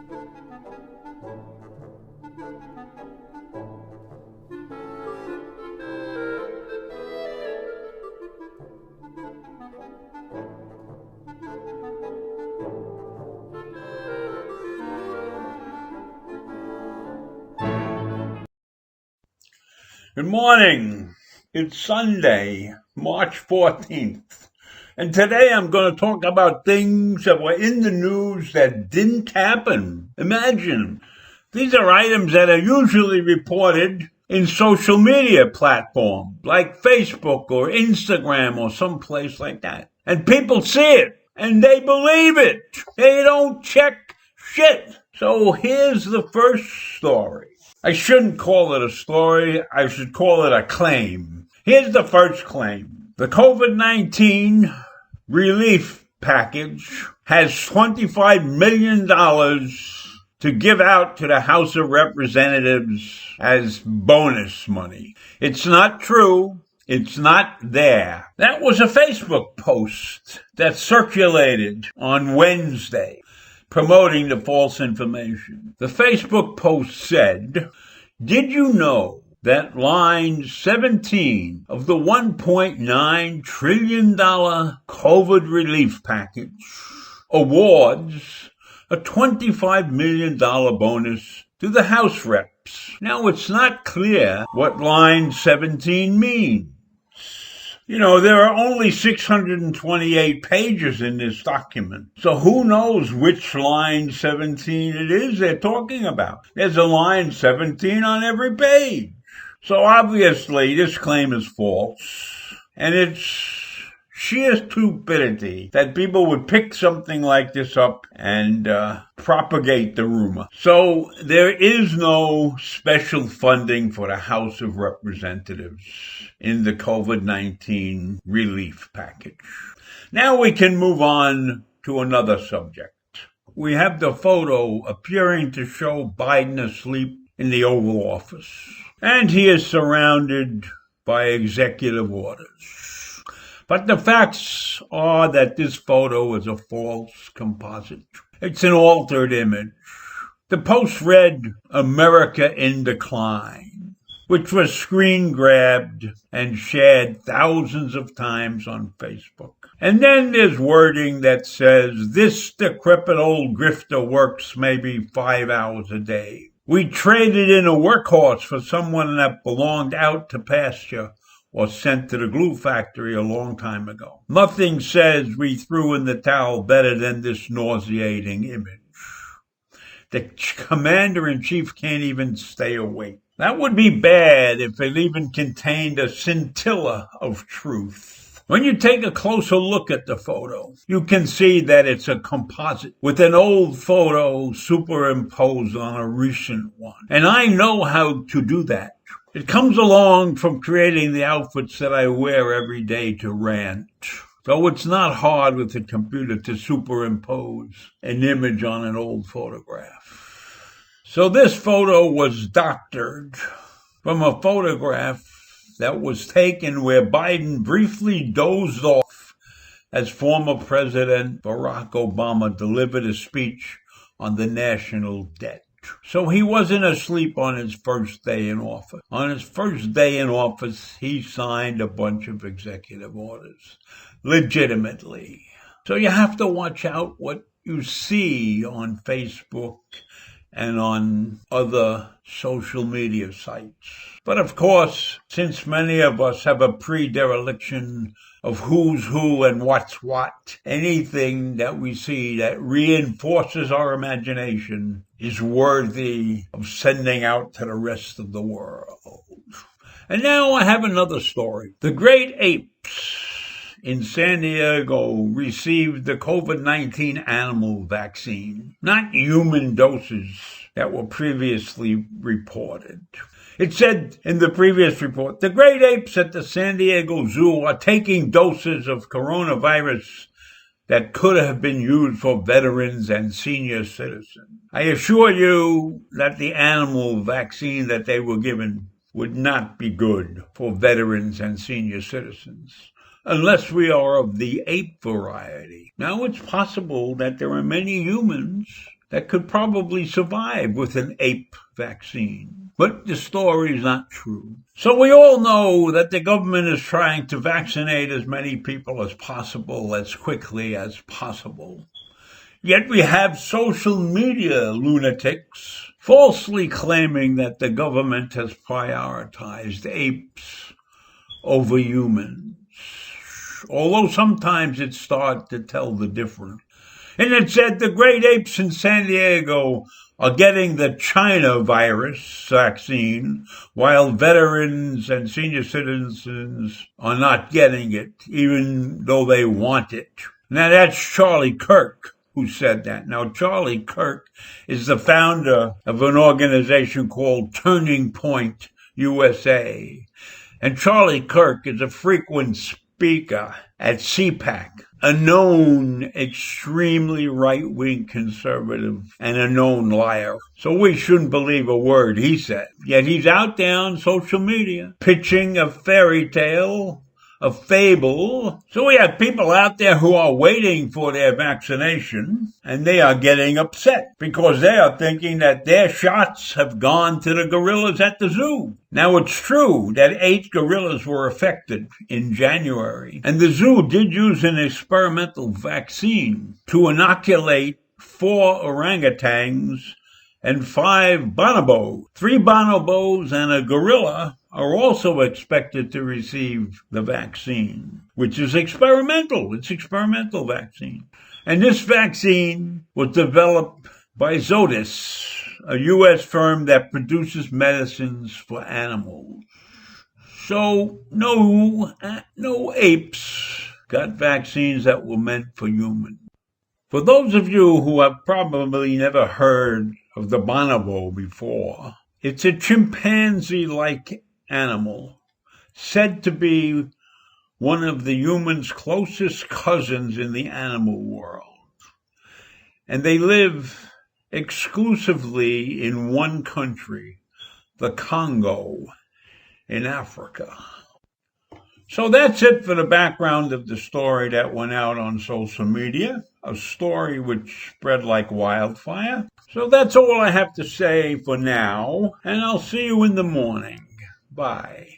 Good morning. It's Sunday, March 14th. And today I'm going to talk about things that were in the news that didn't happen. Imagine. These are items that are usually reported in social media platforms like Facebook or Instagram or someplace like that. And people see it and they believe it. They don't check shit. So here's the first story. I shouldn't call it a story. I should call it a claim. Here's the first claim. The COVID-19 relief package has $25 million to give out to the House of Representatives as bonus money. It's not true. It's not there. That was a Facebook post that circulated on Wednesday, promoting the false information. The Facebook post said, "Did you know that line 17 of the $1.9 trillion COVID relief package awards a $25 million bonus to the House reps?" Now, it's not clear what line 17 means. You know, there are only 628 pages in this document. So who knows which line 17 it is they're talking about? There's a line 17 on every page. So obviously this claim is false. And it's sheer stupidity that people would pick something like this up and propagate the rumor. So there is no special funding for the House of Representatives in the COVID-19 relief package. Now we can move on to another subject. We have the photo appearing to show Biden asleep in the Oval Office, and he is surrounded by executive orders. But the facts are that this photo is a false composite. It's an altered image. The post read, "America in Decline," which was screen grabbed and shared thousands of times on Facebook. And then there's wording that says, "This decrepit old grifter works maybe 5 hours a day. We traded in a workhorse for someone that belonged out to pasture or sent to the glue factory a long time ago. Nothing says we threw in the towel better than this nauseating image. The commander-in-chief can't even stay awake." That would be bad if it even contained a scintilla of truth. When you take a closer look at the photo, you can see that it's a composite with an old photo superimposed on a recent one. And I know how to do that. It comes along from creating the outfits that I wear every day to rant. So it's not hard with the computer to superimpose an image on an old photograph. So this photo was doctored from a photograph that was taken where Biden briefly dozed off as former President Barack Obama delivered a speech on the national debt. So he wasn't asleep on his first day in office. On his first day in office, he signed a bunch of executive orders, legitimately. So you have to watch out what you see on Facebook and on other social media sites. But of course, since many of us have a pre-dereliction of who's who and what's what, anything that we see that reinforces our imagination is worthy of sending out to the rest of the world. And now I have another story. The great apes in San Diego received the COVID-19 animal vaccine, not human doses that were previously reported. It said in the previous report, the great apes at the San Diego Zoo are taking doses of coronavirus that could have been used for veterans and senior citizens. I assure you that the animal vaccine that they were given would not be good for veterans and senior citizens, unless we are of the ape variety. Now, it's possible that there are many humans that could probably survive with an ape vaccine. But the story is not true. So we all know that the government is trying to vaccinate as many people as possible, as quickly as possible. Yet we have social media lunatics falsely claiming that the government has prioritized apes over humans, although sometimes it starts to tell the difference. And it said the great apes in San Diego are getting the China virus vaccine, while veterans and senior citizens are not getting it, even though they want it. Now that's Charlie Kirk who said that. Now Charlie Kirk is the founder of an organization called Turning Point USA. And Charlie Kirk is a frequent speaker at CPAC, a known extremely right-wing conservative and a known liar. So we shouldn't believe a word he said. Yet he's out there on social media pitching a fairy tale, a fable. So we have people out there who are waiting for their vaccination, and they are getting upset because they are thinking that their shots have gone to the gorillas at the zoo. Now, it's true that 8 gorillas were affected in January, and the zoo did use an experimental vaccine to inoculate 4 orangutans and 5 bonobos. 3 bonobos and a gorilla are also expected to receive the vaccine, which is experimental. It's experimental vaccine. And this vaccine was developed by Zoetis, a U.S. firm that produces medicines for animals. So no apes got vaccines that were meant for humans. For those of you who have probably never heard of the bonobo before, it's a chimpanzee-like animal, said to be one of the human's closest cousins in the animal world. And they live exclusively in one country, the Congo, in Africa. So that's it for the background of the story that went out on social media, a story which spread like wildfire. So that's all I have to say for now, and I'll see you in the morning. Bye.